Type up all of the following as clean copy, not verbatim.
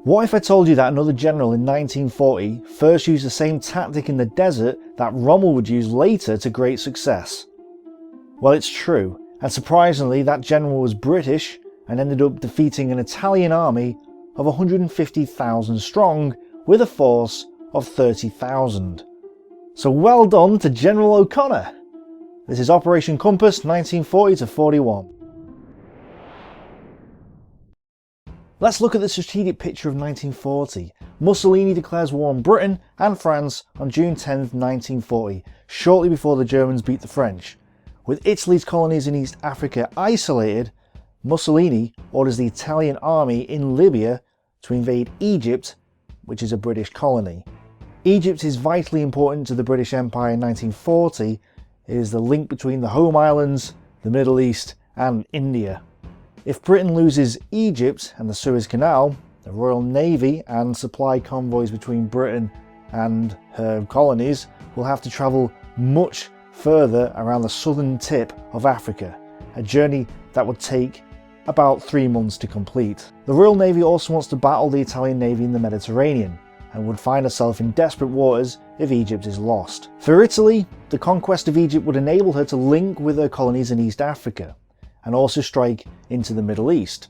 What if I told you that another general in 1940 first used the same tactic in the desert that Rommel would use later to great success? Well, it's true, and surprisingly that general was British and ended up defeating an Italian army of 150,000 strong with a force of 30,000. So well done to General O'Connor! This is Operation Compass 1940-41. Let's look at the strategic picture of 1940. Mussolini declares war on Britain and France on June 10, 1940, shortly before the Germans beat the French. With Italy's colonies in East Africa isolated, Mussolini orders the Italian army in Libya to invade Egypt, which is a British colony. Egypt is vitally important to the British Empire in 1940. It is the link between the home islands, the Middle East and India. If Britain loses Egypt and the Suez Canal, the Royal Navy and supply convoys between Britain and her colonies will have to travel much further around the southern tip of Africa, a journey that would take about 3 months to complete. The Royal Navy also wants to battle the Italian Navy in the Mediterranean, and would find herself in desperate waters if Egypt is lost. For Italy, the conquest of Egypt would enable her to link with her colonies in East Africa, and also strike into the Middle East,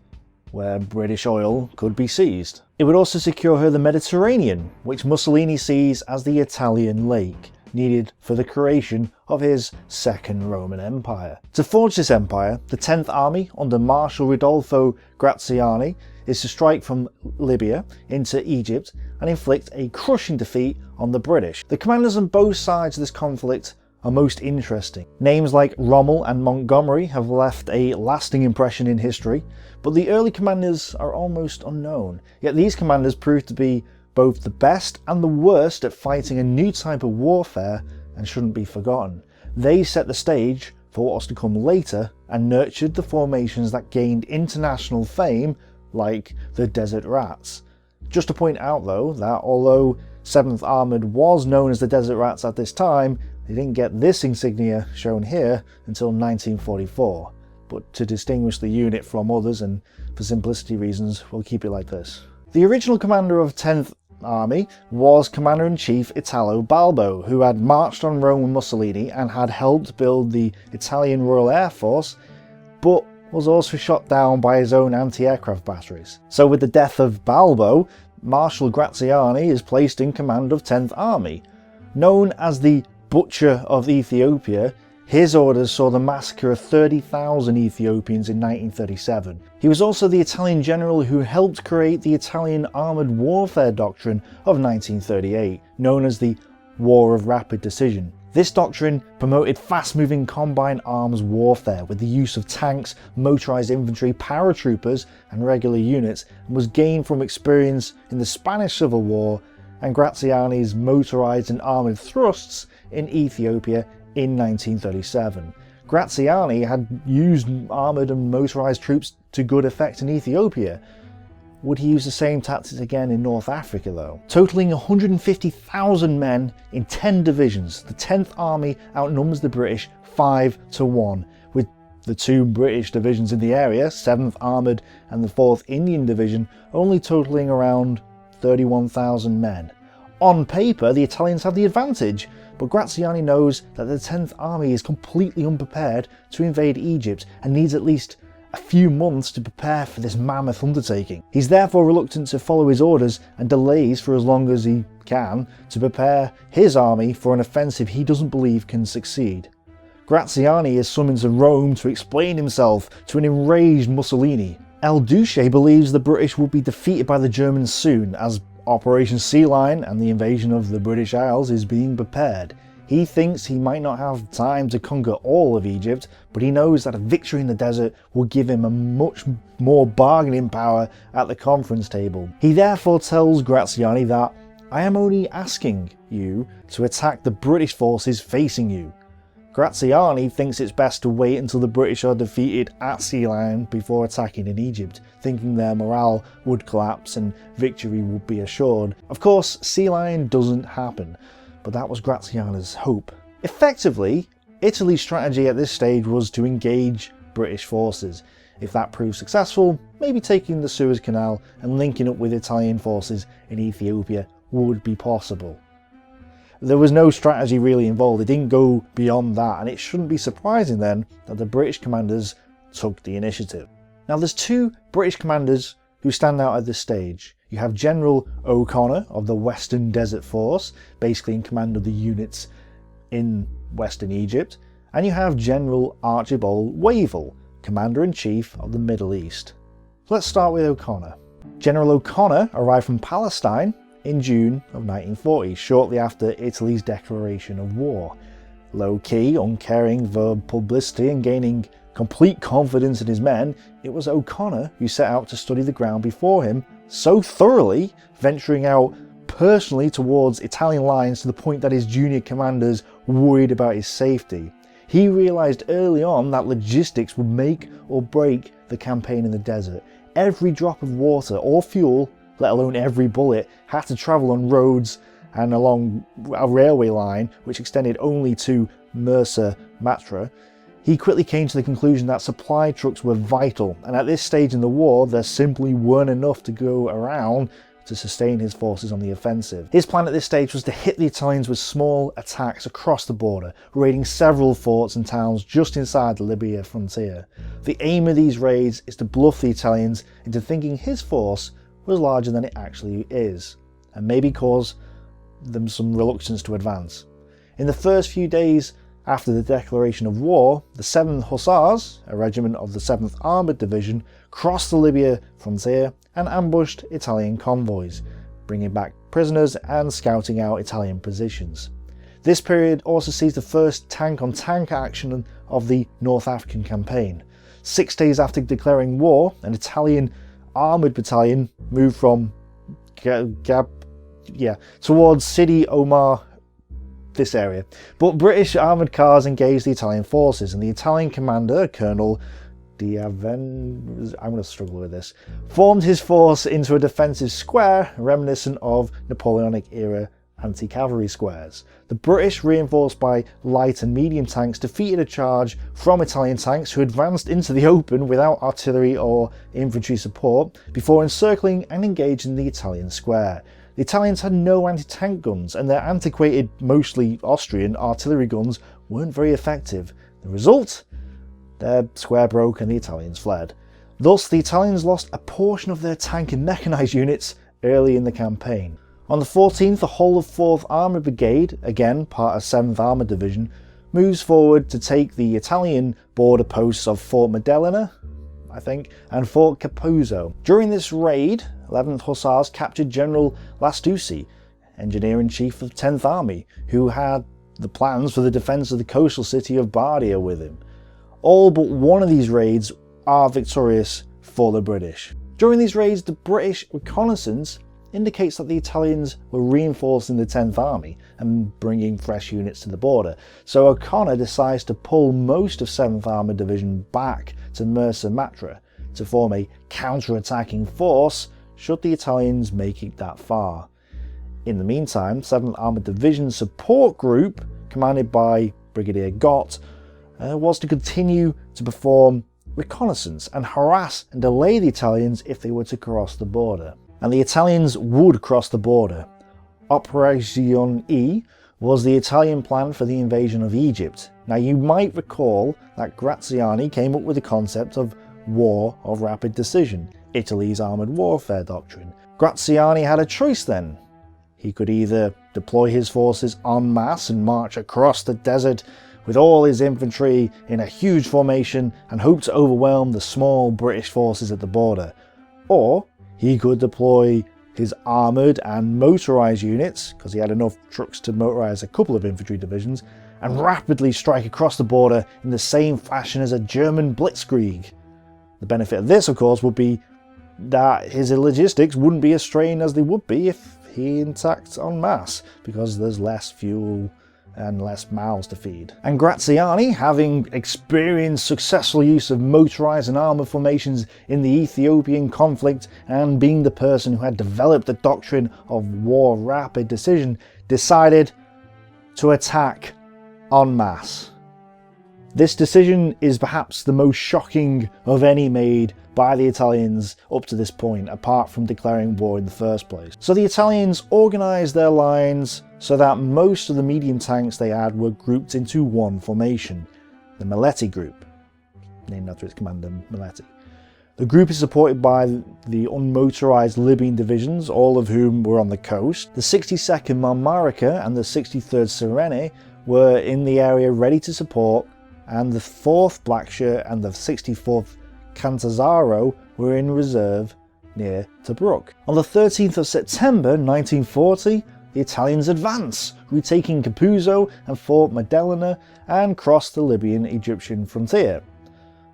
where British oil could be seized. It would also secure her the Mediterranean, which Mussolini sees as the Italian lake, needed for the creation of his Second Roman Empire. To forge this empire, the 10th Army under Marshal Ridolfo Graziani is to strike from Libya into Egypt and inflict a crushing defeat on the British. The commanders on both sides of this conflict are most interesting. Names like Rommel and Montgomery have left a lasting impression in history, but the early commanders are almost unknown. Yet these commanders proved to be both the best and the worst at fighting a new type of warfare and shouldn't be forgotten. They set the stage for what was to come later and nurtured the formations that gained international fame, like the Desert Rats. Just to point out though that although 7th Armoured was known as the Desert Rats at this time, they didn't get this insignia shown here until 1944. But to distinguish the unit from others and for simplicity reasons, we'll keep it like this. The original commander of 10th Army was Commander-in-Chief Italo Balbo, who had marched on Rome with Mussolini and had helped build the Italian Royal Air Force, but was also shot down by his own anti-aircraft batteries. So with the death of Balbo, Marshal Graziani is placed in command of 10th Army. Known as the Butcher of Ethiopia, his orders saw the massacre of 30,000 Ethiopians in 1937. He was also the Italian general who helped create the Italian armoured warfare doctrine of 1938, known as the War of Rapid Decision. This doctrine promoted fast-moving combined arms warfare with the use of tanks, motorised infantry, paratroopers and regular units, and was gained from experience in the Spanish Civil War and Graziani's motorised and armoured thrusts in Ethiopia in 1937. Graziani had used armoured and motorised troops to good effect in Ethiopia. Would he use the same tactics again in North Africa though? Totalling 150,000 men in 10 divisions, the 10th Army outnumbers the British 5-1, with the 2 British divisions in the area, 7th Armoured and the 4th Indian Division, only totalling around 31,000 men. On paper, the Italians have the advantage, but Graziani knows that the 10th Army is completely unprepared to invade Egypt and needs at least a few months to prepare for this mammoth undertaking. He's therefore reluctant to follow his orders and delays for as long as he can to prepare his army for an offensive he doesn't believe can succeed. Graziani is summoned to Rome to explain himself to an enraged Mussolini. El Duce believes the British will be defeated by the Germans soon, as Operation Sea Lion and the invasion of the British Isles is being prepared. He thinks he might not have time to conquer all of Egypt, but he knows that a victory in the desert will give him a much more bargaining power at the conference table. He therefore tells Graziani that, "I am only asking you to attack the British forces facing you." Graziani thinks it's best to wait until the British are defeated at Sea Lion before attacking in Egypt, thinking their morale would collapse and victory would be assured. Of course, Sea Lion doesn't happen, but that was Graziani's hope. Effectively, Italy's strategy at this stage was to engage British forces. if that proves successful, maybe taking the Suez Canal and linking up with Italian forces in Ethiopia would be possible. There was no strategy really involved, it didn't go beyond that, and it shouldn't be surprising then that the British commanders took the initiative. Now there's two British commanders who stand out at this stage. You have General O'Connor of the Western Desert Force, basically in command of the units in Western Egypt, and you have General Archibald Wavell, Commander-in-Chief of the Middle East. So let's start with O'Connor. General O'Connor arrived from Palestine in June of 1940, shortly after Italy's declaration of war. Low-key, uncaring for publicity and gaining complete confidence in his men, it was O'Connor who set out to study the ground before him so thoroughly, venturing out personally towards Italian lines to the point that his junior commanders worried about his safety. He realised early on that logistics would make or break the campaign in the desert. Every drop of water or fuel, let alone every bullet, had to travel on roads and along a railway line which extended only to Mersa Matruh. He quickly came to the conclusion that supply trucks were vital, and at this stage in the war there simply weren't enough to go around to sustain his forces on the offensive. His plan at this stage was to hit the Italians with small attacks across the border, raiding several forts and towns just inside the Libya frontier. The aim of these raids is to bluff the Italians into thinking his force was larger than it actually is, and maybe cause them some reluctance to advance. In the first few days after the declaration of war, the 7th Hussars, a regiment of the 7th Armoured Division, crossed the Libya frontier and ambushed Italian convoys, bringing back prisoners and scouting out Italian positions. This period also sees the first tank-on-tank action of the North African campaign. 6 days after declaring war, an Italian armoured battalion moved from towards Sidi Omar, this area. But British armoured cars engaged the Italian forces, and the Italian commander, Colonel I'm going to struggle with this, formed his force into a defensive square reminiscent of Napoleonic-era anti-cavalry squares. The British, reinforced by light and medium tanks, defeated a charge from Italian tanks who advanced into the open without artillery or infantry support before encircling and engaging the Italian square. The Italians had no anti-tank guns, and their antiquated, mostly Austrian, artillery guns weren't very effective. The result? Their square broke and the Italians fled. Thus, the Italians lost a portion of their tank and mechanised units early in the campaign. On the 14th, the whole of 4th Armoured Brigade, again part of 7th Armoured Division, moves forward to take the Italian border posts of Fort Maddalena, I think, and Fort Capuzzo. During this raid, 11th Hussars captured General Lastucci, Engineer-in-Chief of 10th Army, who had the plans for the defence of the coastal city of Bardia with him. All but one of these raids are victorious for the British. During these raids, the British reconnaissance indicates that the Italians were reinforcing the 10th Army and bringing fresh units to the border, so O'Connor decides to pull most of 7th Armoured Division back to Mersa Matruh to form a counter-attacking force should the Italians make it that far. In the meantime, 7th Armoured Division support group, commanded by Brigadier Gott, was to continue to perform reconnaissance and harass and delay the Italians if they were to cross the border. And the Italians would cross the border. Operazione E was the Italian plan for the invasion of Egypt. Now you might recall that Graziani came up with the concept of war of rapid decision, Italy's armoured warfare doctrine. Graziani had a choice then. He could either deploy his forces en masse and march across the desert with all his infantry in a huge formation and hope to overwhelm the small British forces at the border, or he could deploy his armoured and motorised units, because he had enough trucks to motorise a couple of infantry divisions, and rapidly strike across the border in the same fashion as a German blitzkrieg. The benefit of this, of course, would be that his logistics wouldn't be as strained as they would be if he attacked en masse, because there's less fuel and less mouths to feed. And Graziani, having experienced successful use of motorised and armoured formations in the Ethiopian conflict, and being the person who had developed the doctrine of war rapid decision, decided to attack en masse. This decision is perhaps the most shocking of any made by the Italians up to this point, apart from declaring war in the first place. So the Italians organised their lines so that most of the medium tanks they had were grouped into one formation, the Maletti Group, named after its commander Maletti. The group is supported by the unmotorised Libyan divisions, all of whom were on the coast. The 62nd Marmarica and the 63rd Sirene were in the area ready to support, and the 4th Blackshirt and the 64th Cantazaro were in reserve near Tobruk. On the 13th of September 1940, the Italians advance, retaking Capuzzo and Fort Maddalena, and crossed the Libyan-Egyptian frontier.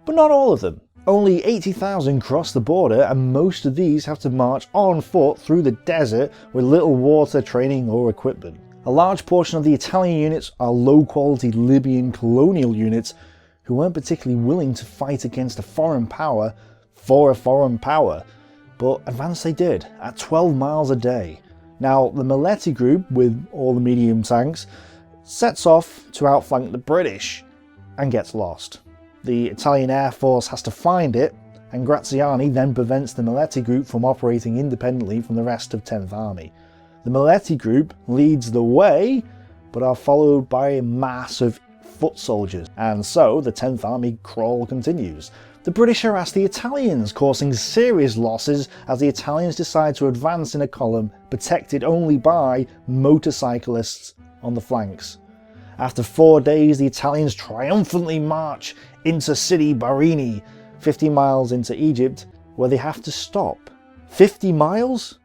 But not all of them. Only 80,000 cross the border, and most of these have to march on foot through the desert with little water, training or equipment. A large portion of the Italian units are low-quality Libyan colonial units who weren't particularly willing to fight against a foreign power for a foreign power, but advance they did, at 12 miles a day. Now, the Maletti Group, with all the medium tanks, sets off to outflank the British and gets lost. The Italian Air Force has to find it, and Graziani then prevents the Maletti Group from operating independently from the rest of 10th Army. The Maletti Group leads the way, but are followed by a mass of foot soldiers, and so the 10th Army crawl continues. The British harass the Italians, causing serious losses as the Italians decide to advance in a column protected only by motorcyclists on the flanks. After 4 days, the Italians triumphantly march into Sidi Barrani, 50 miles into Egypt, where they have to stop. 50 miles?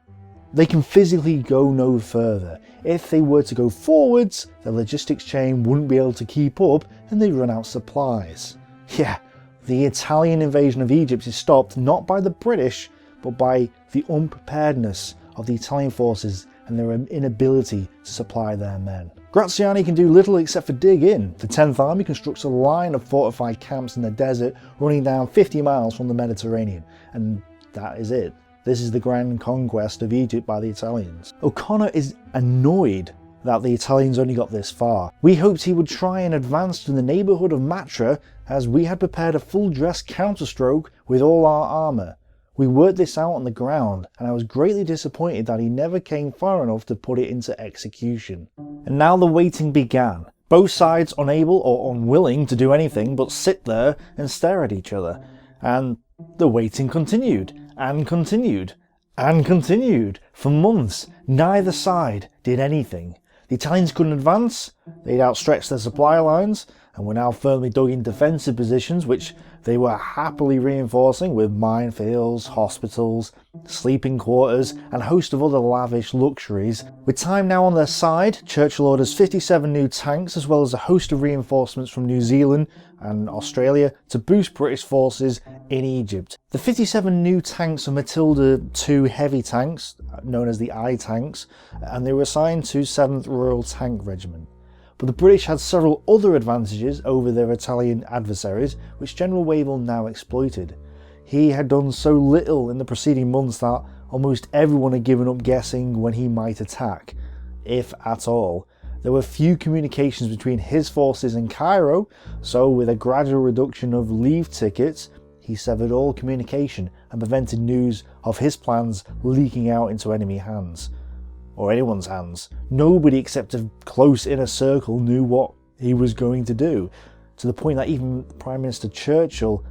They can physically go no further. If they were to go forwards, the logistics chain wouldn't be able to keep up and they'd run out of supplies. Yeah, the Italian invasion of Egypt is stopped not by the British, but by the unpreparedness of the Italian forces and their inability to supply their men. Graziani can do little except for dig in. The 10th Army constructs a line of fortified camps in the desert running down 50 miles from the Mediterranean, and that is it. This is the grand conquest of Egypt by the Italians. O'Connor is annoyed that the Italians only got this far. We hoped he would try and advance to the neighbourhood of Matra, as we had prepared a full-dress counterstroke with all our armour. We worked this out on the ground, and I was greatly disappointed that he never came far enough to put it into execution. And now the waiting began. Both sides unable or unwilling to do anything but sit there and stare at each other. And the waiting continued, and continued, and continued. For months, neither side did anything. The Italians couldn't advance, they'd outstretched their supply lines, and were now firmly dug in defensive positions, which they were happily reinforcing with minefields, hospitals, sleeping quarters, and a host of other lavish luxuries. With time now on their side, Churchill orders 57 new tanks as well as a host of reinforcements from New Zealand and Australia to boost British forces in Egypt. The 57 new tanks are Matilda II heavy tanks, known as the I tanks, and they were assigned to 7th Royal Tank Regiment. But the British had several other advantages over their Italian adversaries, which General Wavell now exploited. He had done so little in the preceding months that almost everyone had given up guessing when he might attack, if at all. There were few communications between his forces and Cairo, so with a gradual reduction of leave tickets, he severed all communication and prevented news of his plans leaking out into enemy hands. Or anyone's hands. Nobody except a close inner circle knew what he was going to do, to the point that even Prime Minister Churchill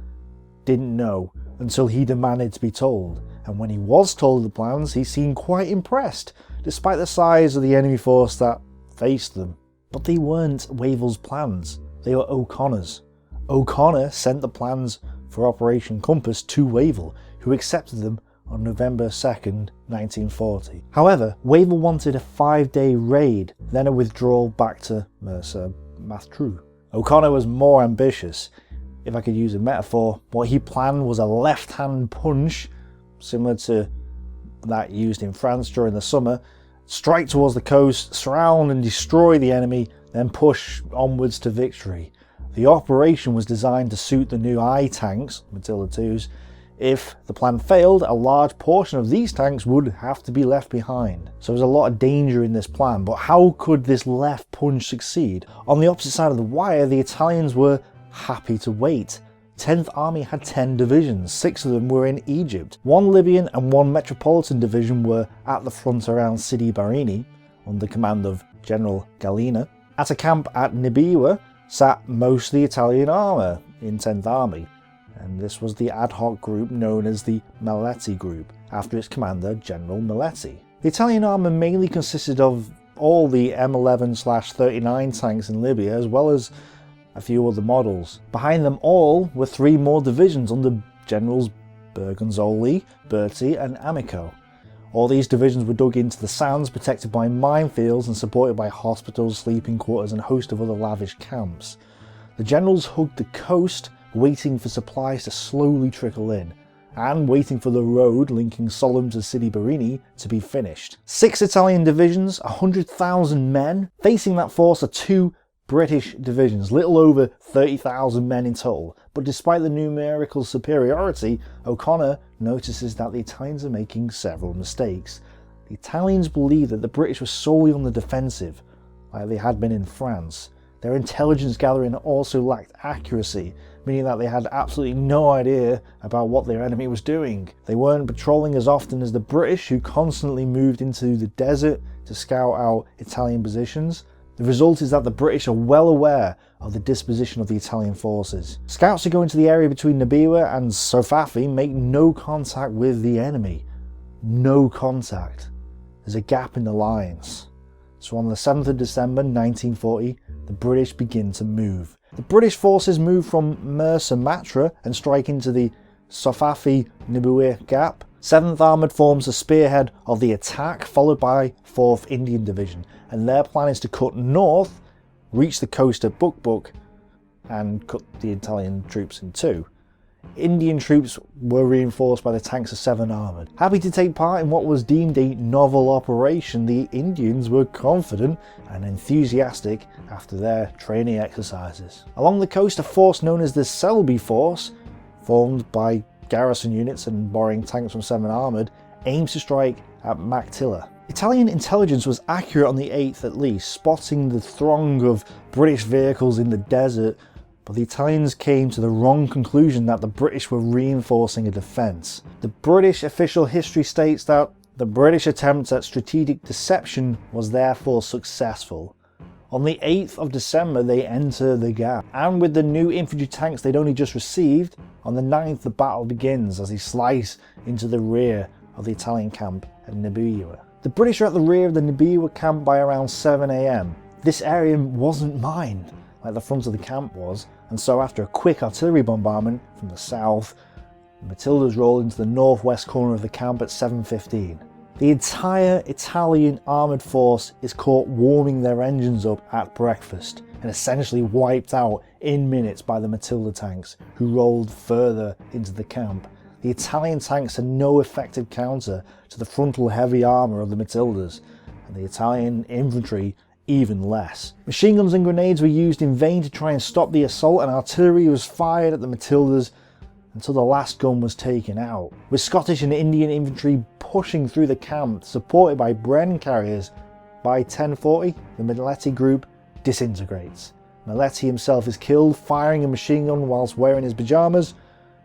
didn't know until he demanded to be told. And when he was told the plans, he seemed quite impressed, despite the size of the enemy force that faced them. But they weren't Wavell's plans, they were O'Connor's. O'Connor sent the plans for Operation Compass to Wavell, who accepted them on November 2nd, 1940. However, Wavell wanted a 5-day raid, then a withdrawal back to Mersa Matruh. O'Connor was more ambitious. If I could use a metaphor, what he planned was a left-hand punch, similar to that used in France during the summer, strike towards the coast, surround and destroy the enemy, then push onwards to victory. The operation was designed to suit the new I tanks, Matilda IIs. If the plan failed, a large portion of these tanks would have to be left behind. So there's a lot of danger in this plan, but how could this left punch succeed? On the opposite side of the wire, the Italians were happy to wait. 10th Army had 10 divisions, 6 of them were in Egypt. 1 Libyan and 1 Metropolitan division were at the front around Sidi Barrani, under command of General Gallina. At a camp at Nibiwa sat most of the Italian armour in 10th Army, and this was the ad hoc group known as the Maletti Group, after its commander General Maletti. The Italian armour mainly consisted of all the M11/39 tanks in Libya, as well as a few other models. Behind them all were 3 more divisions under Generals Bergonzoli, Berti and Amico. All these divisions were dug into the sands, protected by minefields and supported by hospitals, sleeping quarters and a host of other lavish camps. The generals hugged the coast, waiting for supplies to slowly trickle in, and waiting for the road linking Solom to Sidi Barrani to be finished. 6 Italian divisions, 100,000 men. Facing that force are 2 British divisions, little over 30,000 men in total, but despite the numerical superiority, O'Connor notices that the Italians are making several mistakes. The Italians believe that the British were solely on the defensive, like they had been in France. Their intelligence gathering also lacked accuracy, meaning that they had absolutely no idea about what their enemy was doing. They weren't patrolling as often as the British, who constantly moved into the desert to scout out Italian positions. The result is that the British are well aware of the disposition of the Italian forces. Scouts who go into the area between Nibiwa and Sofafi make no contact with the enemy. No contact. There's a gap in the lines. So on the 7th of December 1940, the British begin to move. The British forces move from Mersa Matra and strike into the Sofafi-Nibiwa gap. 7th Armoured forms the spearhead of the attack, followed by 4th Indian Division, and their plan is to cut north, reach the coast at Buk and cut the Italian troops in 2. Indian troops were reinforced by the tanks of 7th Armoured. Happy to take part in what was deemed a novel operation, the Indians were confident and enthusiastic after their training exercises. Along the coast, a force known as the Selby Force, formed by garrison units and borrowing tanks from 7th Armoured, aims to strike at Maktila. Italian intelligence was accurate on the 8th at least, spotting the throng of British vehicles in the desert, but the Italians came to the wrong conclusion that the British were reinforcing a defence. The British official history states that the British attempt at strategic deception was therefore successful. On the 8th of December they enter the gap, and with the new infantry tanks they'd only just received, on the 9th the battle begins as they slice into the rear of the Italian camp at Nibiwa. The British are at the rear of the Nibiwa camp by around 7 AM. This area wasn't mined, like the front of the camp was, and so after a quick artillery bombardment from the south, the Matildas roll into the northwest corner of the camp at 7:15. The entire Italian armoured force is caught warming their engines up at breakfast and essentially wiped out in minutes by the Matilda tanks, who rolled further into the camp. The Italian tanks had no effective counter to the frontal heavy armour of the Matildas, and the Italian infantry even less. Machine guns and grenades were used in vain to try and stop the assault, and artillery was fired at the Matildas until the last gun was taken out. With Scottish and Indian infantry pushing through the camp, supported by Bren carriers, by 10:40 the Maletti group disintegrates. Maletti himself is killed firing a machine gun whilst wearing his pyjamas,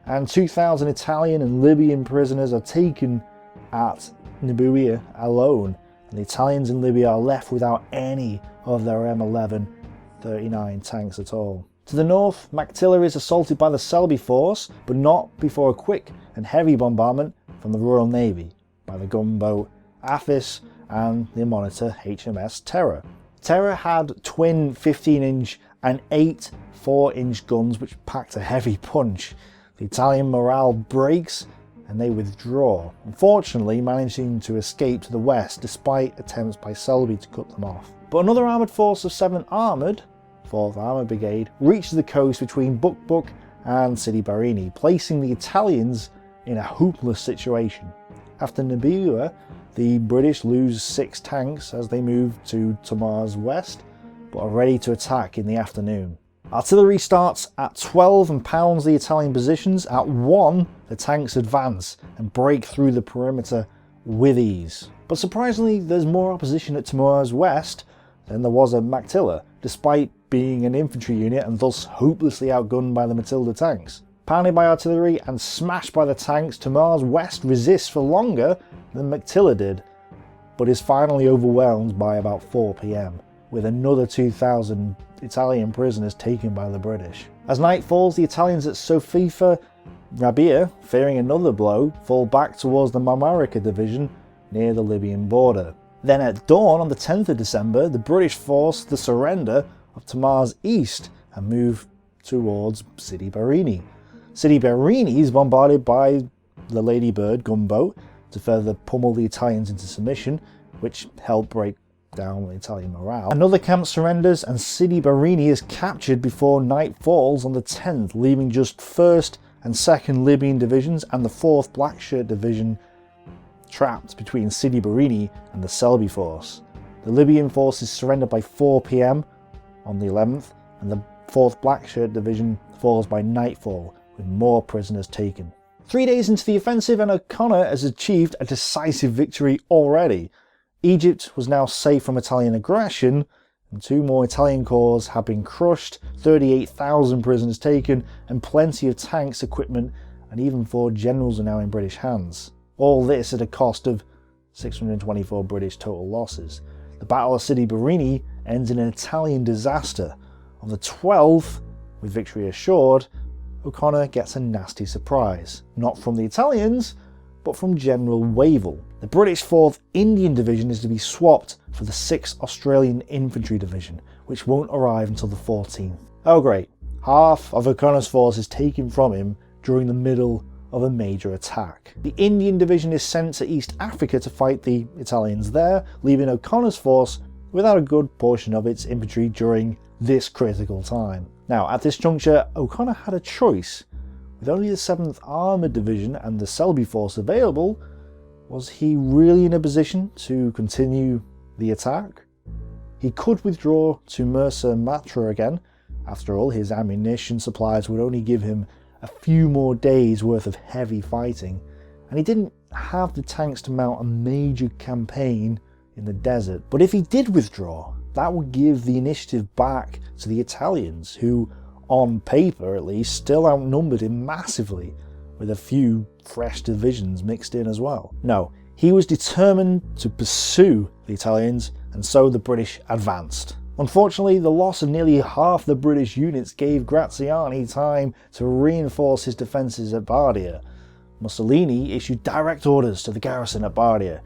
and 2,000 Italian and Libyan prisoners are taken at Nibiwa alone, and the Italians in Libya are left without any of their M11-39 tanks at all. To the north, Maktila is assaulted by the Selby force, but not before a quick and heavy bombardment from the Royal Navy by the gunboat Aphis and the monitor HMS Terror. Terror had twin 15-inch and 8 4-inch guns which packed a heavy punch. The Italian morale breaks and they withdraw, unfortunately managing to escape to the west despite attempts by Selby to cut them off. But another armoured force of 7th Armoured, 4th Armoured Brigade, reaches the coast between Buk and Sidi Barrani, placing the Italians in a hopeless situation. After Nibiwa, the British lose 6 tanks as they move to Tamar's west, but are ready to attack in the afternoon. Artillery starts at 12 and pounds the Italian positions. At 1, the tanks advance and break through the perimeter with ease. But surprisingly, there's more opposition at Tamar's west than there was at Maktila, despite being an infantry unit and thus hopelessly outgunned by the Matilda tanks. Pounded by artillery and smashed by the tanks, Tomar's west resists for longer than Matilda did, but is finally overwhelmed by about 4 PM, with another 2,000 Italian prisoners taken by the British. As night falls, the Italians at Sofifa Rabia, fearing another blow, fall back towards the Marmarica division near the Libyan border. Then at dawn on the 10th of December, the British force the surrender of Tomar's east and move towards Sidi Barrani. Sidi Barrani is bombarded by the Lady Bird gunboat to further pummel the Italians into submission, which helped break down Italian morale. Another camp surrenders and Sidi Barrani is captured before night falls on the 10th, leaving just 1st and 2nd Libyan divisions and the 4th Blackshirt division trapped between Sidi Barrani and the Selby force. The Libyan forces surrendered by 4 PM on the 11th, and the 4th Blackshirt division falls by nightfall, with more prisoners taken. 3 days into the offensive, and O'Connor has achieved a decisive victory already. Egypt was now safe from Italian aggression, and 2 more Italian corps have been crushed, 38,000 prisoners taken, and plenty of tanks, equipment, and even 4 generals are now in British hands. All this at a cost of 624 British total losses. The Battle of Sidi Barrani ends in an Italian disaster. On the 12th, with victory assured, O'Connor gets a nasty surprise. Not from the Italians, but from General Wavell. The British 4th Indian Division is to be swapped for the 6th Australian Infantry Division, which won't arrive until the 14th. Oh great, half of O'Connor's force is taken from him during the middle of a major attack. The Indian Division is sent to East Africa to fight the Italians there, leaving O'Connor's force without a good portion of its infantry during this critical time. Now, at this juncture, O'Connor had a choice. With only the 7th Armoured Division and the Selby force available, was he really in a position to continue the attack? He could withdraw to Mersa Matra again. After all, his ammunition supplies would only give him a few more days worth of heavy fighting, and he didn't have the tanks to mount a major campaign in the desert. But if he did withdraw, that would give the initiative back to the Italians, who, on paper at least, still outnumbered him massively, with a few fresh divisions mixed in as well. No, he was determined to pursue the Italians, and so the British advanced. Unfortunately, the loss of nearly half the British units gave Graziani time to reinforce his defences at Bardia. Mussolini issued direct orders to the garrison at Bardia,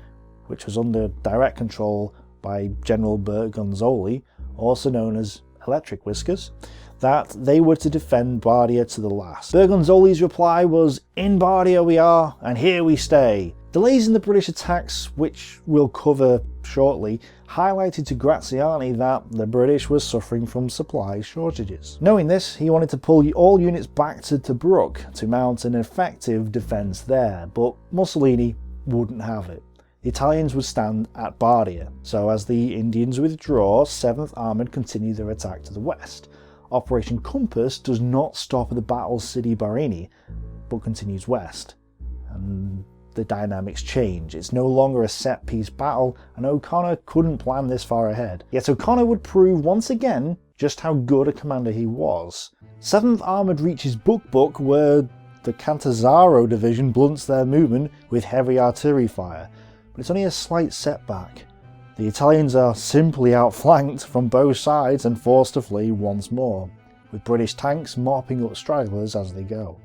which was under direct control by General Bergonzoli, also known as Electric Whiskers, that they were to defend Bardia to the last. Bergonzoli's reply was, "In Bardia we are, and here we stay." Delays in the British attacks, which we'll cover shortly, highlighted to Graziani that the British were suffering from supply shortages. Knowing this, he wanted to pull all units back to Tobruk to mount an effective defence there, but Mussolini wouldn't have it. The Italians would stand at Bardia, so as the Indians withdraw, 7th Armoured continue their attack to the west. Operation Compass does not stop at the Battle of Sidi Barrani, but continues west. And the dynamics change. It's no longer a set-piece battle, and O'Connor couldn't plan this far ahead. Yet O'Connor would prove once again just how good a commander he was. 7th Armoured reaches Buk, where the Cantazaro division blunts their movement with heavy artillery fire, but it's only a slight setback. The Italians are simply outflanked from both sides and forced to flee once more, with British tanks mopping up stragglers as they go.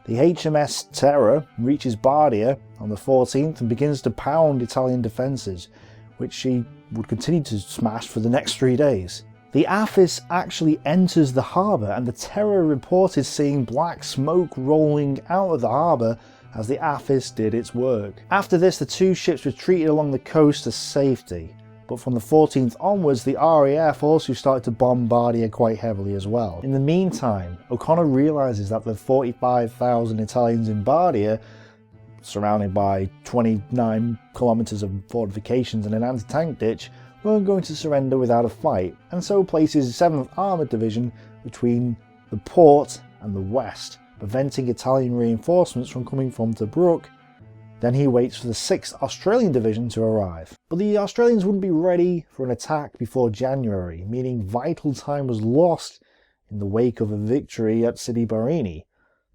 The HMS Terror reaches Bardia on the 14th and begins to pound Italian defences, which she would continue to smash for the next 3 days. The Aphis actually enters the harbour, and the Terror reported seeing black smoke rolling out of the harbour as the Aphis did its work. After this, the 2 ships retreated along the coast to safety, but from the 14th onwards, the RAF also started to bomb Bardia quite heavily as well. In the meantime, O'Connor realises that the 45,000 Italians in Bardia, surrounded by 29 kilometres of fortifications and an anti-tank ditch, weren't going to surrender without a fight, and so places 7th Armoured Division between the port and the west, preventing Italian reinforcements from coming from Tobruk Then he waits for the 6th Australian Division to arrive. But the Australians wouldn't be ready for an attack before January, meaning vital time was lost in the wake of a victory at Sidi Barrani.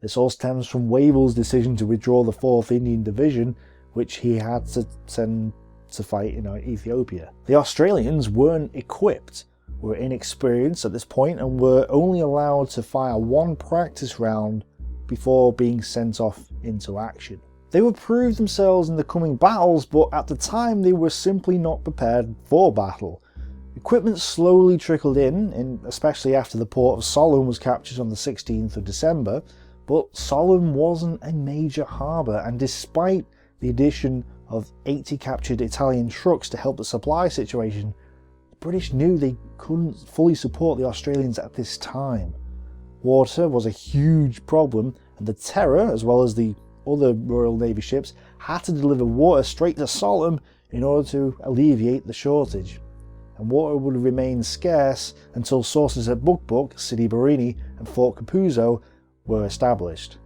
This all stems from Wavell's decision to withdraw the 4th Indian Division, which he had to send to fight in Ethiopia. The Australians weren't equipped, were inexperienced at this point, and were only allowed to fire 1 practice round before being sent off into action. They would prove themselves in the coming battles, but at the time they were simply not prepared for battle. Equipment slowly trickled in, especially after the port of Solent was captured on the 16th of December, but Solent wasn't a major harbour, and despite the addition of 80 captured Italian trucks to help the supply situation, the British knew they couldn't fully support the Australians at this time. Water was a huge problem, and the Terror, as well as the other Royal Navy ships, had to deliver water straight to Solent in order to alleviate the shortage. And water would remain scarce until sources at Buk, Sidi Barrani and Fort Capuzzo were established.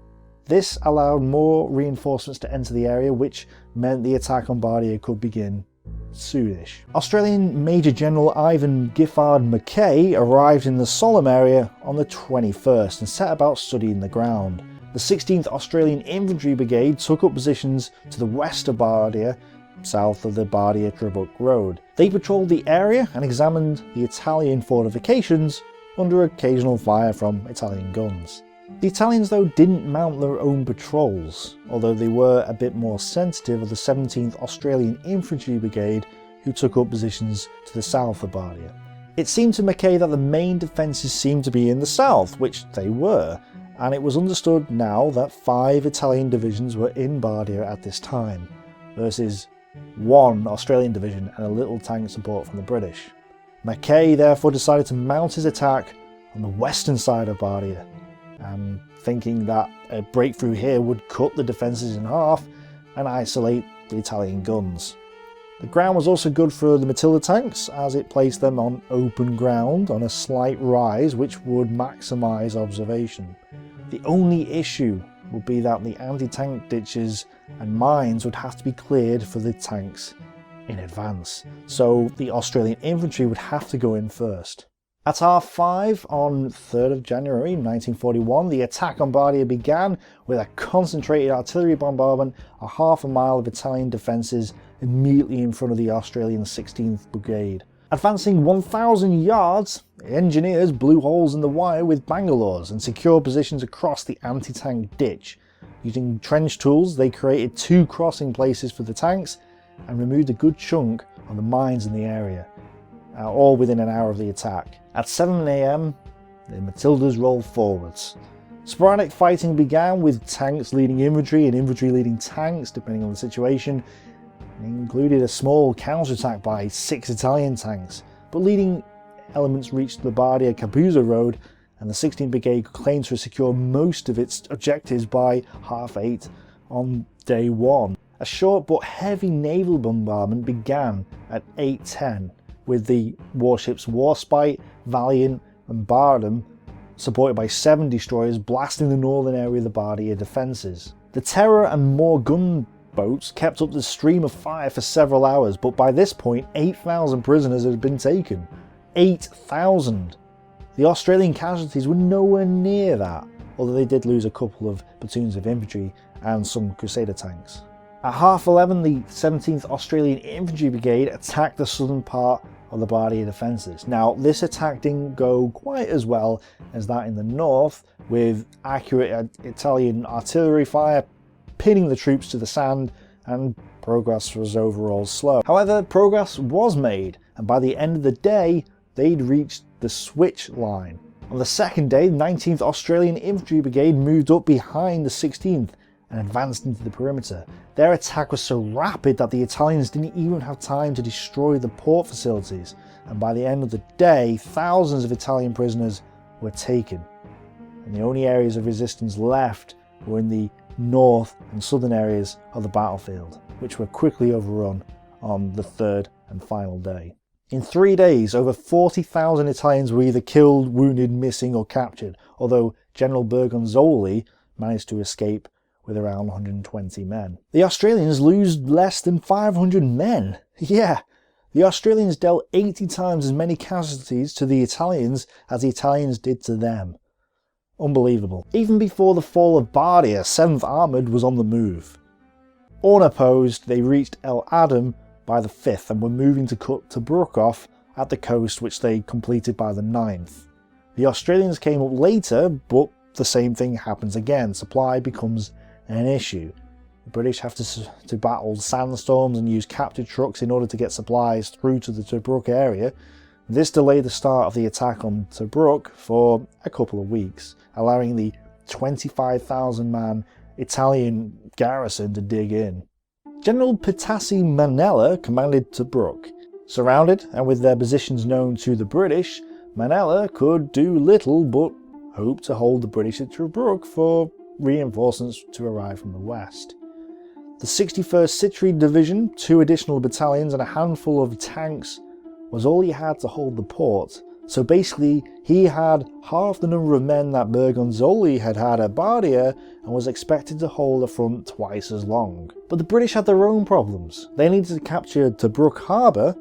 This allowed more reinforcements to enter the area, which meant the attack on Bardia could begin soonish. Australian Major General Ivan Giffard Mackay arrived in the Solent area on the 21st and set about studying the ground. The 16th Australian Infantry Brigade took up positions to the west of Bardia, south of the Bardia-Tobruk road. They patrolled the area and examined the Italian fortifications under occasional fire from Italian guns. The Italians, though, didn't mount their own patrols, although they were a bit more sensitive of the 17th Australian Infantry Brigade, who took up positions to the south of Bardia. It seemed to Mackay that the main defences seemed to be in the south, which they were, and it was understood now that 5 Italian divisions were in Bardia at this time, versus 1 Australian division and a little tank support from the British. Mackay therefore decided to mount his attack on the western side of Bardia, and thinking that a breakthrough here would cut the defences in half and isolate the Italian guns. The ground was also good for the Matilda tanks, as it placed them on open ground on a slight rise which would maximise observation. The only issue would be that the anti-tank ditches and mines would have to be cleared for the tanks in advance, so the Australian infantry would have to go in first. At R5 on 3rd of January 1941, the attack on Bardia began with a concentrated artillery bombardment of half a mile of Italian defences immediately in front of the Australian 16th Brigade. Advancing 1,000 yards, engineers blew holes in the wire with bangalores and secured positions across the anti-tank ditch. Using trench tools, they created 2 crossing places for the tanks and removed a good chunk of the mines in the area, all within an hour of the attack. At 7 AM, the Matildas rolled forwards. Sporadic fighting began with tanks leading infantry and infantry leading tanks, depending on the situation. It included a small counterattack by 6 Italian tanks, but leading elements reached the Bardia-Capuzzo road, and the 16th Brigade claimed to secure most of its objectives by 8:30 on day 1. A short but heavy naval bombardment began at 8:10, with the warships Warspite, Valiant and Bardam, supported by 7 destroyers, blasting the northern area of the Bardia defences. The Terror and more gunboats kept up the stream of fire for several hours, but by this point 8,000 prisoners had been taken. 8,000! The Australian casualties were nowhere near that, although they did lose a couple of platoons of infantry and some Crusader tanks. At 11:30, the 17th Australian Infantry Brigade attacked the southern part of the Bardia defences. Now, this attack didn't go quite as well as that in the north, with accurate Italian artillery fire pinning the troops to the sand, and progress was overall slow. However, progress was made, and by the end of the day, they'd reached the switch line. On the second day, the 19th Australian Infantry Brigade moved up behind the 16th and advanced into the perimeter. Their attack was so rapid that the Italians didn't even have time to destroy the port facilities, and by the end of the day, thousands of Italian prisoners were taken. And the only areas of resistance left were in the north and southern areas of the battlefield, which were quickly overrun on the 3rd and final day. In 3 days, over 40,000 Italians were either killed, wounded, missing or captured, although General Bergonzoli managed to escape with around 120 men. The Australians lose less than 500 men. Yeah, the Australians dealt 80 times as many casualties to the Italians as the Italians did to them. Unbelievable. Even before the fall of Bardia, 7th Armoured was on the move. Unopposed, they reached El Adam by the 5th and were moving to cut Tobruk off at the coast, which they completed by the 9th. The Australians came up later, but the same thing happens again. Supply becomes an issue. The British have to battle sandstorms and use captured trucks in order to get supplies through to the Tobruk area. This delayed the start of the attack on Tobruk for a couple of weeks, allowing the 25,000-man Italian garrison to dig in. General Pitassi Manella commanded Tobruk. Surrounded and with their positions known to the British, Manella could do little but hope to hold the British at Tobruk for reinforcements to arrive from the west. The 61st Citrus Division, 2 additional battalions and a handful of tanks was all he had to hold the port. So basically, he had half the number of men that Bergonzoli had at Bardia and was expected to hold a front twice as long. But the British had their own problems. They needed to capture Tobruk harbour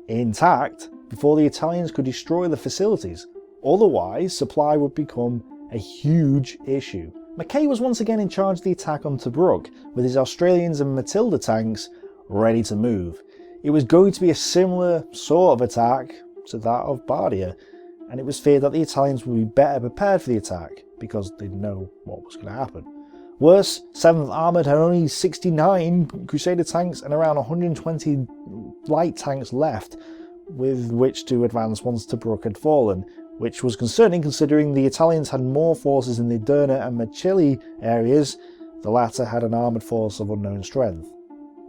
intact before the Italians could destroy the facilities. Otherwise, supply would become a huge issue. Mackay was once again in charge of the attack on Tobruk, with his Australians and Matilda tanks ready to move. It was going to be a similar sort of attack to that of Bardia, and it was feared that the Italians would be better prepared for the attack, because they'd know what was going to happen. Worse, 7th Armoured had only 69 Crusader tanks and around 120 light tanks left with which to advance once Tobruk had fallen, which was concerning considering the Italians had more forces in the Derna and Machili areas. The latter had an armoured force of unknown strength.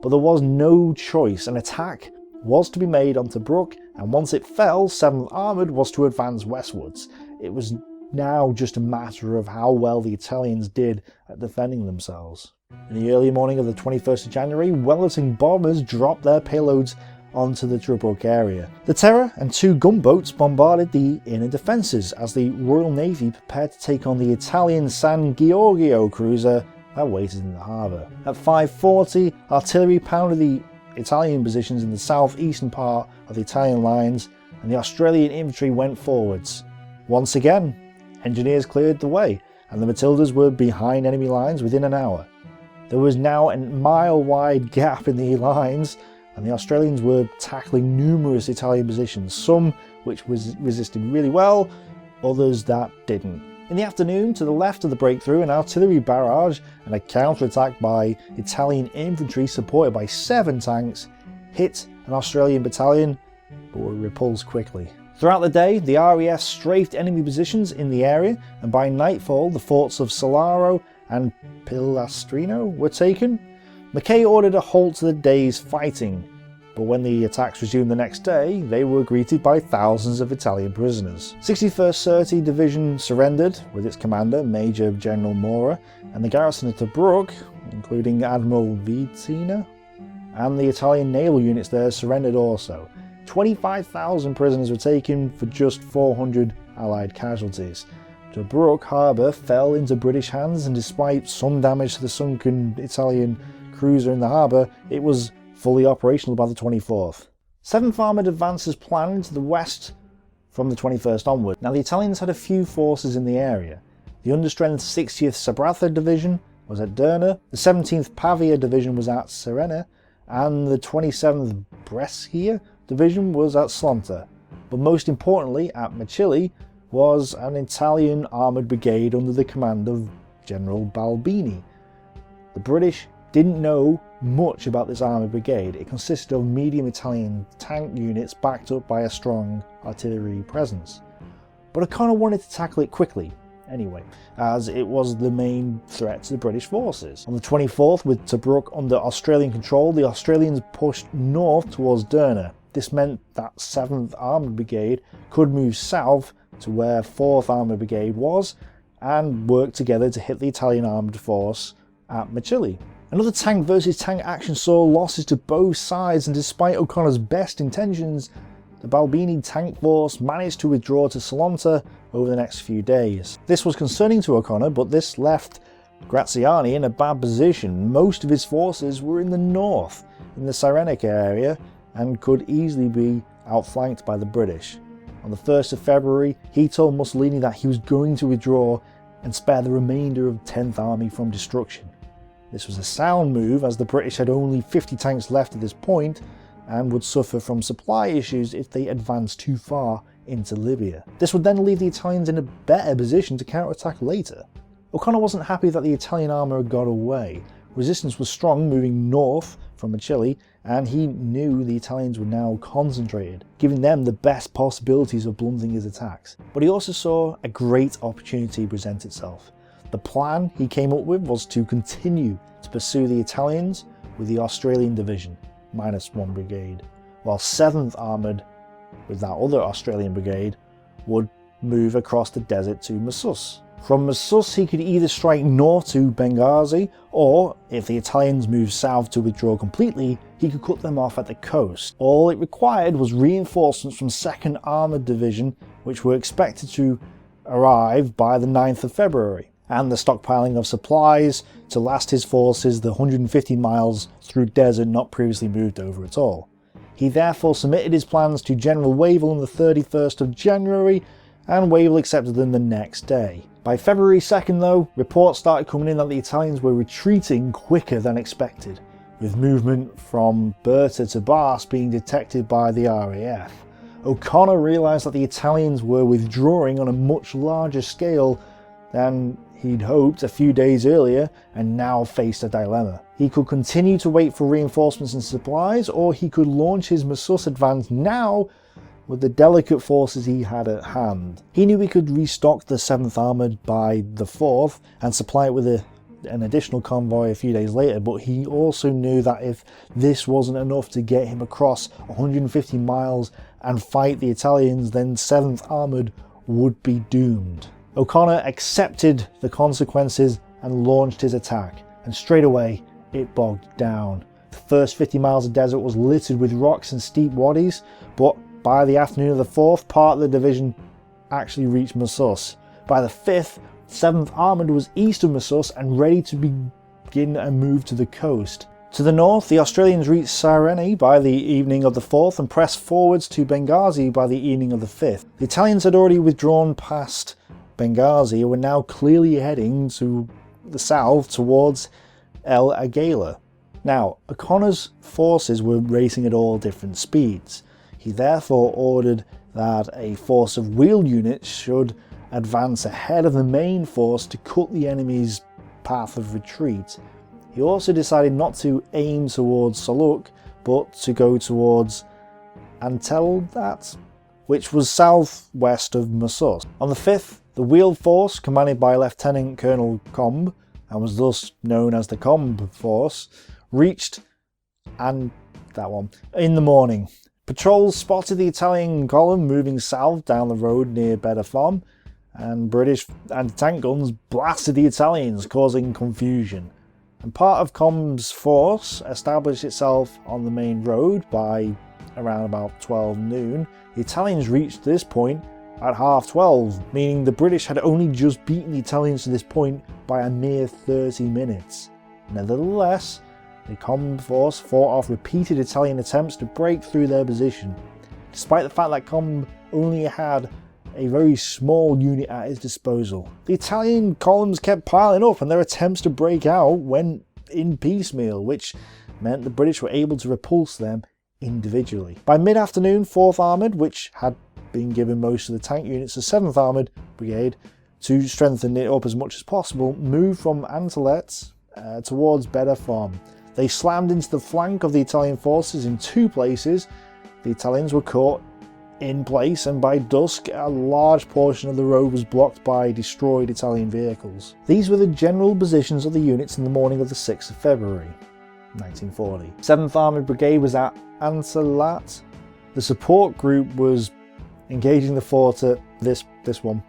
But there was no choice. An attack was to be made on Tobruk, and once it fell, 7th Armoured was to advance westwards. It was now just a matter of how well the Italians did at defending themselves. In the early morning of the 21st of January, Wellerton bombers dropped their payloads onto the Tobruk area. The Terror and 2 gunboats bombarded the inner defences as the Royal Navy prepared to take on the Italian San Giorgio cruiser that waited in the harbour. At 5:40, artillery pounded the Italian positions in the southeastern part of the Italian lines, and the Australian infantry went forwards. Once again, engineers cleared the way, and the Matildas were behind enemy lines within an hour. There was now a mile-wide gap in the lines, and the Australians were tackling numerous Italian positions, some which resisted really well, others that didn't. In the afternoon, to the left of the breakthrough, an artillery barrage and a counterattack by Italian infantry supported by 7 tanks hit an Australian battalion, but were repulsed quickly. Throughout the day, the RAF strafed enemy positions in the area, and by nightfall the forts of Solaro and Pilastrino were taken. Mackay ordered a halt to the day's fighting, but when the attacks resumed the next day, they were greeted by thousands of Italian prisoners. 61st Surrey Division surrendered, with its commander, Major General Mora, and the garrison of Tobruk, including Admiral Vitina, and the Italian naval units there surrendered also. 25,000 prisoners were taken for just 400 Allied casualties. Tobruk harbour fell into British hands, and despite some damage to the sunken Italian cruiser in the harbour, it was fully operational by the 24th. 7th Armoured advanced as planned to the west from the 21st onward. Now the Italians had a few forces in the area. The understrength 60th Sabratha Division was at Derna, the 17th Pavia Division was at Serena, and the 27th Brescia Division was at Slonta. But most importantly, at Machili was an Italian armoured brigade under the command of General Balbini. The British didn't know much about this armoured brigade. It consisted of medium Italian tank units backed up by a strong artillery presence. But O'Connor wanted to tackle it quickly anyway, as it was the main threat to the British forces. On the 24th, with Tobruk under Australian control, the Australians pushed north towards Derna. This meant that 7th Armoured Brigade could move south to where 4th Armoured Brigade was and work together to hit the Italian armed force at Machili. Another tank versus tank action saw losses to both sides, and despite O'Connor's best intentions, the Balbini tank force managed to withdraw to Salonta over the next few days. This was concerning to O'Connor, but this left Graziani in a bad position. Most of his forces were in the north, in the Cyrenaica area, and could easily be outflanked by the British. On the 1st of February, he told Mussolini that he was going to withdraw and spare the remainder of the 10th Army from destruction. This was a sound move, as the British had only 50 tanks left at this point and would suffer from supply issues if they advanced too far into Libya. This would then leave the Italians in a better position to counterattack later. O'Connor wasn't happy that the Italian armour had got away. Resistance was strong moving north from Chile, and he knew the Italians were now concentrated, giving them the best possibilities of blunting his attacks. But he also saw a great opportunity present itself. The plan he came up with was to continue to pursue the Italians with the Australian division, -1 brigade, while 7th Armoured, with that other Australian brigade, would move across the desert to Massus. From Massus he could either strike north to Benghazi, or, if the Italians moved south to withdraw completely, he could cut them off at the coast. All it required was reinforcements from 2nd Armoured Division, which were expected to arrive by the 9th of February, and the stockpiling of supplies to last his forces the 150 miles through desert not previously moved over at all. He therefore submitted his plans to General Wavell on the 31st of January, and Wavell accepted them the next day. By February 2nd though, reports started coming in that the Italians were retreating quicker than expected, with movement from Berta to Bars being detected by the RAF. O'Connor realised that the Italians were withdrawing on a much larger scale than he'd hoped a few days earlier, and now faced a dilemma. He could continue to wait for reinforcements and supplies, or he could launch his Massus advance now with the delicate forces he had at hand. He knew he could restock the 7th Armoured by the 4th and supply it with an additional convoy a few days later, but he also knew that if this wasn't enough to get him across 150 miles and fight the Italians, then 7th Armoured would be doomed. O'Connor accepted the consequences and launched his attack, and straight away it bogged down. The first 50 miles of desert was littered with rocks and steep wadis, but by the afternoon of the 4th, part of the division actually reached Massus. By the 5th, 7th Armoured was east of Massus and ready to begin a move to the coast. To the north, the Australians reached Cyrenaica by the evening of the 4th and pressed forwards to Benghazi by the evening of the 5th. The Italians had already withdrawn past Benghazi and were now clearly heading to the south towards El Agheila. Now, O'Connor's forces were racing at all different speeds. He therefore ordered that a force of wheeled units should advance ahead of the main force to cut the enemy's path of retreat. He also decided not to aim towards Saluk, but to go towards Anteldat, which was southwest of Massus. On the 5th, the wheeled force, commanded by Lieutenant Colonel Combe, and was thus known as the Combe Force, reached in the morning. Patrols spotted the Italian column moving south down the road near Beda Fomm, and British anti-tank guns blasted the Italians, causing confusion. And part of Combe's force established itself on the main road by around about 12 noon. The Italians reached this point at 12:30, meaning the British had only just beaten the Italians to this point by a mere 30 minutes. Nevertheless, the Combe force fought off repeated Italian attempts to break through their position, despite the fact that Combe only had a very small unit at his disposal. The Italian columns kept piling up and their attempts to break out went in piecemeal, which meant the British were able to repulse them individually. By mid-afternoon, 4th Armoured, which had been given most of the tank units to 7th Armoured Brigade to strengthen it up as much as possible, moved from Antelet towards Beda Fomm. They slammed into the flank of the Italian forces in 2 places. The Italians were caught in place, and by dusk a large portion of the road was blocked by destroyed Italian vehicles. These were the general positions of the units in the morning of the 6th of February 1940. 7th Armoured Brigade was at Antelat. The support group was engaging the fort at this one.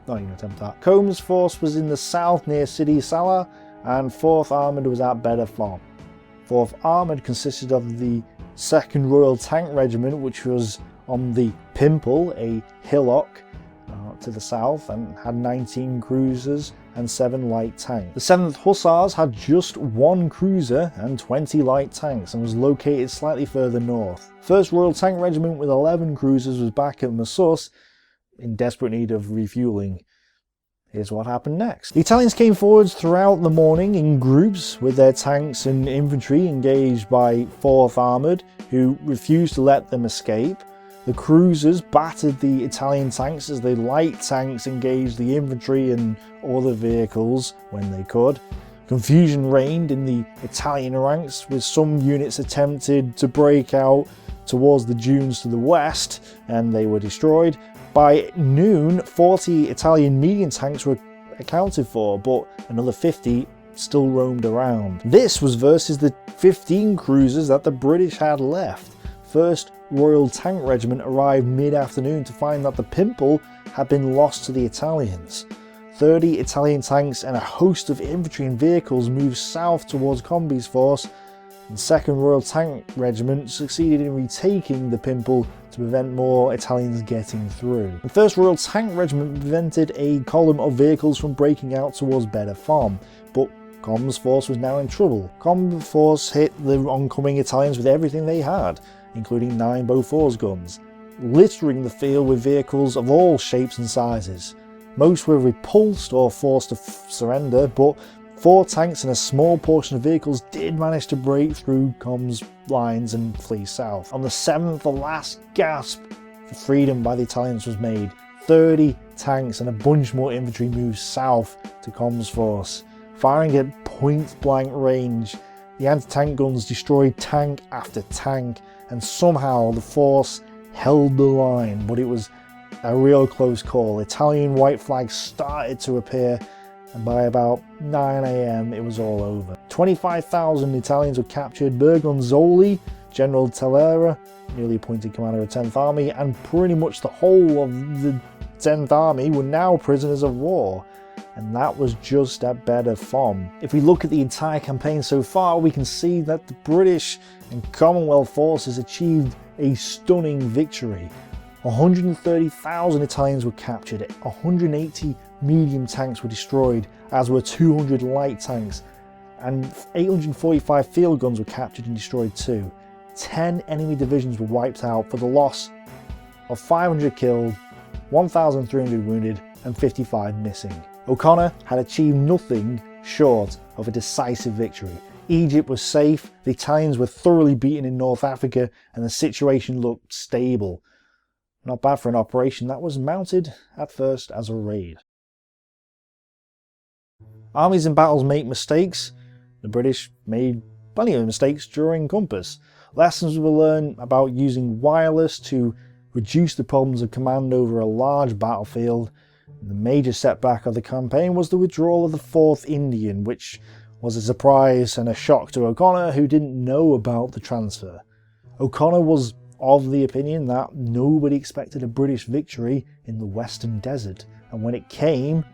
Not even attempt that. Combes' force was in the south near Sidi Salah, and 4th Armoured was at Beda Fomm. 4th Armoured consisted of the 2nd Royal Tank Regiment, which was on the Pimple, a hillock to the south and had 19 cruisers and 7 light tanks. The 7th Hussars had just 1 cruiser and 20 light tanks and was located slightly further north. 1st Royal Tank Regiment with 11 cruisers was back at Massus in desperate need of refuelling. Here's what happened next. The Italians came forwards throughout the morning in groups with their tanks and infantry engaged by 4th Armoured, who refused to let them escape. The cruisers battered the Italian tanks as the light tanks engaged the infantry and other vehicles when they could. Confusion reigned in the Italian ranks, with some units attempted to break out towards the dunes to the west, and they were destroyed. By noon, 40 Italian medium tanks were accounted for, but another 50 still roamed around. This was versus the 15 cruisers that the British had left. 1st Royal Tank Regiment arrived mid-afternoon to find that the Pickle had been lost to the Italians. 30 Italian tanks and a host of infantry and vehicles moved south towards Comby's force, and 2nd Royal Tank Regiment succeeded in retaking the Pickle to prevent more Italians getting through. The 1st Royal Tank Regiment prevented a column of vehicles from breaking out towards Beda Fomm, but Comm's force was now in trouble. Comm's force hit the oncoming Italians with everything they had, including 9 Bofors guns, littering the field with vehicles of all shapes and sizes. Most were repulsed or forced to surrender, but 4 tanks and a small portion of vehicles did manage to break through Comm's lines and flee south. On the 7th, the last gasp for freedom by the Italians was made. 30 tanks and a bunch more infantry moved south to Comm's force. Firing at point-blank range, the anti-tank guns destroyed tank after tank, and somehow the force held the line, but it was a real close call. Italian white flags started to appear, and by about 9 AM it was all over. 25,000 Italians were captured. Bergonzoli, General Tellera, newly appointed commander of 10th Army, and pretty much the whole of the 10th Army were now prisoners of war. And that was just at Beda Fomm. If we look at the entire campaign so far, we can see that the British and Commonwealth forces achieved a stunning victory. 130,000 Italians were captured, 180 medium tanks were destroyed, as were 200 light tanks, and 845 field guns were captured and destroyed too. 10 enemy divisions were wiped out for the loss of 500 killed, 1,300 wounded, and 55 missing. O'Connor had achieved nothing short of a decisive victory. Egypt was safe, the Italians were thoroughly beaten in North Africa, and the situation looked stable. Not bad for an operation that was mounted at first as a raid. Armies in battles make mistakes. The British made plenty of mistakes during Compass. Lessons were learned about using wireless to reduce the problems of command over a large battlefield. The major setback of the campaign was the withdrawal of the 4th Indian, which was a surprise and a shock to O'Connor, who didn't know about the transfer. O'Connor was of the opinion that nobody expected a British victory in the Western Desert, and when it came,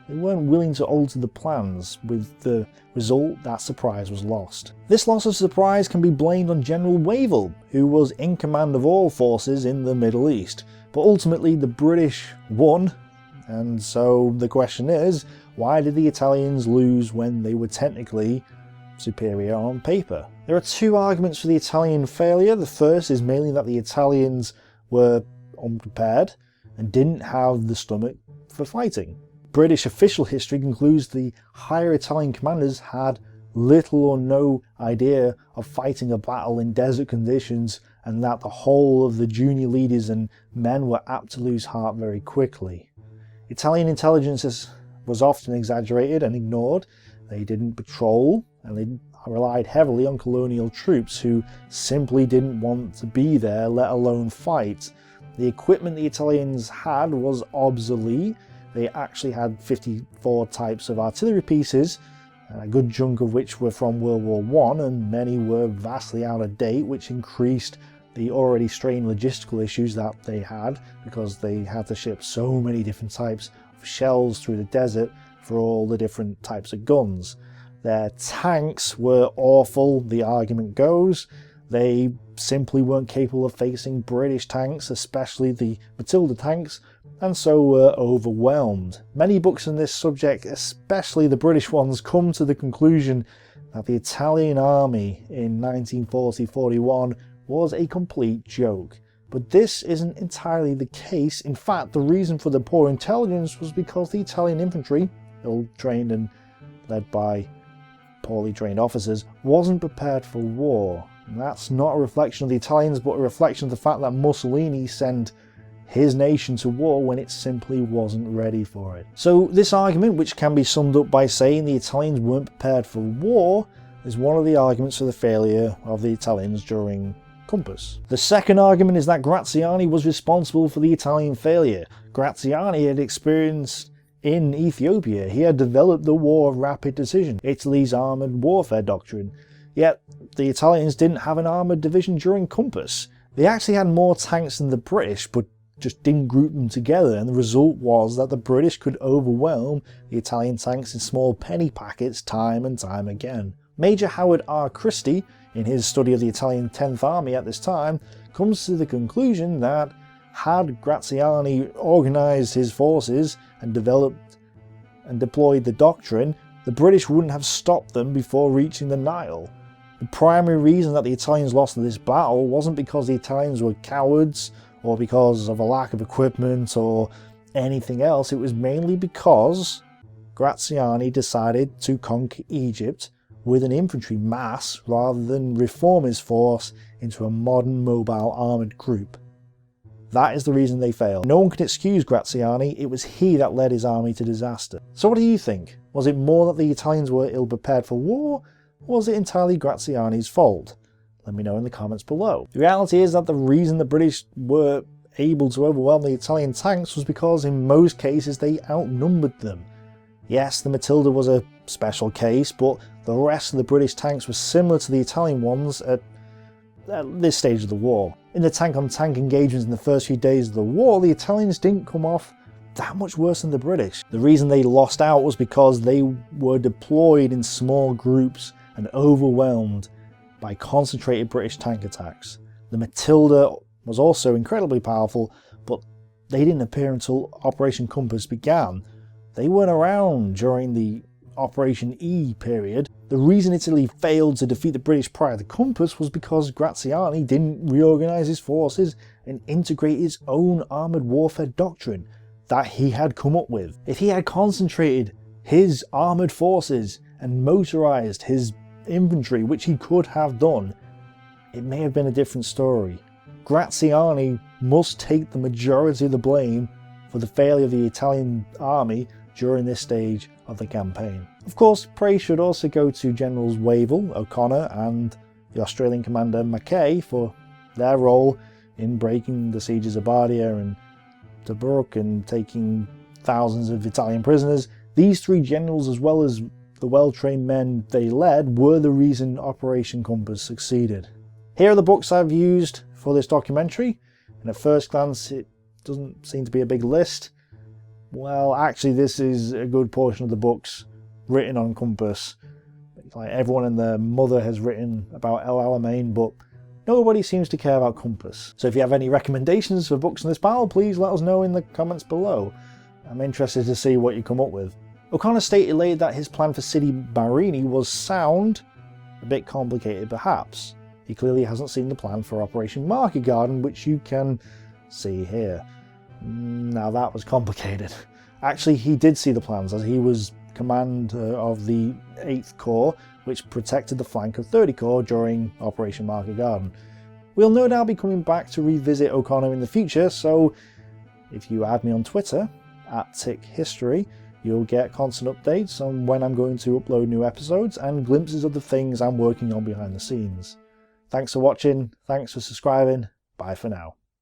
they weren't willing to alter the plans, with the result that surprise was lost. This loss of surprise can be blamed on General Wavell, who was in command of all forces in the Middle East, but ultimately the British won, and so the question is, why did the Italians lose when they were technically superior on paper? There are 2 arguments for the Italian failure. The first is mainly that the Italians were unprepared and didn't have the stomach for fighting. British official history concludes the higher Italian commanders had little or no idea of fighting a battle in desert conditions, and that the whole of the junior leaders and men were apt to lose heart very quickly. Italian intelligence was often exaggerated and ignored. They didn't patrol, and they relied heavily on colonial troops who simply didn't want to be there, let alone fight. The equipment the Italians had was obsolete. They actually had 54 types of artillery pieces, a good chunk of which were from World War I, and many were vastly out of date, which increased the already strained logistical issues that they had, because they had to ship so many different types of shells through the desert for all the different types of guns. Their tanks were awful, the argument goes. They simply weren't capable of facing British tanks, especially the Matilda tanks, and so were overwhelmed. Many books on this subject, especially the British ones, come to the conclusion that the Italian army in 1940-41 was a complete joke. But this isn't entirely the case. In fact, the reason for the poor intelligence was because the Italian infantry, ill-trained and led by poorly trained officers, wasn't prepared for war. And that's not a reflection of the Italians, but a reflection of the fact that Mussolini sent his nation to war when it simply wasn't ready for it. So this argument, which can be summed up by saying the Italians weren't prepared for war, is one of the arguments for the failure of the Italians during Compass. The second argument is that Graziani was responsible for the Italian failure. Graziani had experienced in Ethiopia. He had developed the War of Rapid Decision, Italy's armoured warfare doctrine. Yet the Italians didn't have an armoured division during Compass. They actually had more tanks than the British, but just didn't group them together, and the result was that the British could overwhelm the Italian tanks in small penny packets time and time again. Major Howard R. Christie, in his study of the Italian 10th Army at this time, comes to the conclusion that had Graziani organised his forces and developed and deployed the doctrine, the British wouldn't have stopped them before reaching the Nile. The primary reason that the Italians lost in this battle wasn't because the Italians were cowards or because of a lack of equipment or anything else. It was mainly because Graziani decided to conquer Egypt with an infantry mass rather than reform his force into a modern mobile armoured group. That is the reason they failed. No one can excuse Graziani, it was he that led his army to disaster. So what do you think? Was it more that the Italians were ill prepared for war, or was it entirely Graziani's fault? Let me know in the comments below. The reality is that the reason the British were able to overwhelm the Italian tanks was because in most cases they outnumbered them. Yes, the Matilda was a special case, but the rest of the British tanks were similar to the Italian ones at this stage of the war. In the tank-on-tank engagements in the first few days of the war, the Italians didn't come off that much worse than the British. The reason they lost out was because they were deployed in small groups and overwhelmed by concentrated British tank attacks. The Matilda was also incredibly powerful, but they didn't appear until Operation Compass began. They weren't around during the Operation E period. The reason Italy failed to defeat the British prior to Compass was because Graziani didn't reorganise his forces and integrate his own armoured warfare doctrine that he had come up with. If he had concentrated his armoured forces and motorised his infantry, which he could have done, it may have been a different story. Graziani must take the majority of the blame for the failure of the Italian army during this stage of the campaign. Of course, praise should also go to Generals Wavell, O'Connor and the Australian commander Mackay for their role in breaking the sieges of Bardia and Tobruk and taking thousands of Italian prisoners. These three generals, as well as the well-trained men they led, were the reason Operation Compass succeeded. Here are the books I've used for this documentary, and at first glance it doesn't seem to be a big list. Well, actually this is a good portion of the books written on Compass. Like everyone and their mother has written about El Alamein, but nobody seems to care about Compass. So if you have any recommendations for books in this battle, please let us know in the comments below. I'm interested to see what you come up with. O'Connor stated later that his plan for Sidi Barrani was sound, a bit complicated perhaps. He clearly hasn't seen the plan for Operation Market Garden, which you can see here. Now that was complicated. Actually, he did see the plans, as he was commander of the 8th Corps, which protected the flank of 30 Corps during Operation Market Garden. We'll no doubt be coming back to revisit O'Connor in the future, so if you add me on Twitter, @TIKhistory, you'll get constant updates on when I'm going to upload new episodes and glimpses of the things I'm working on behind the scenes. Thanks for watching, thanks for subscribing, bye for now.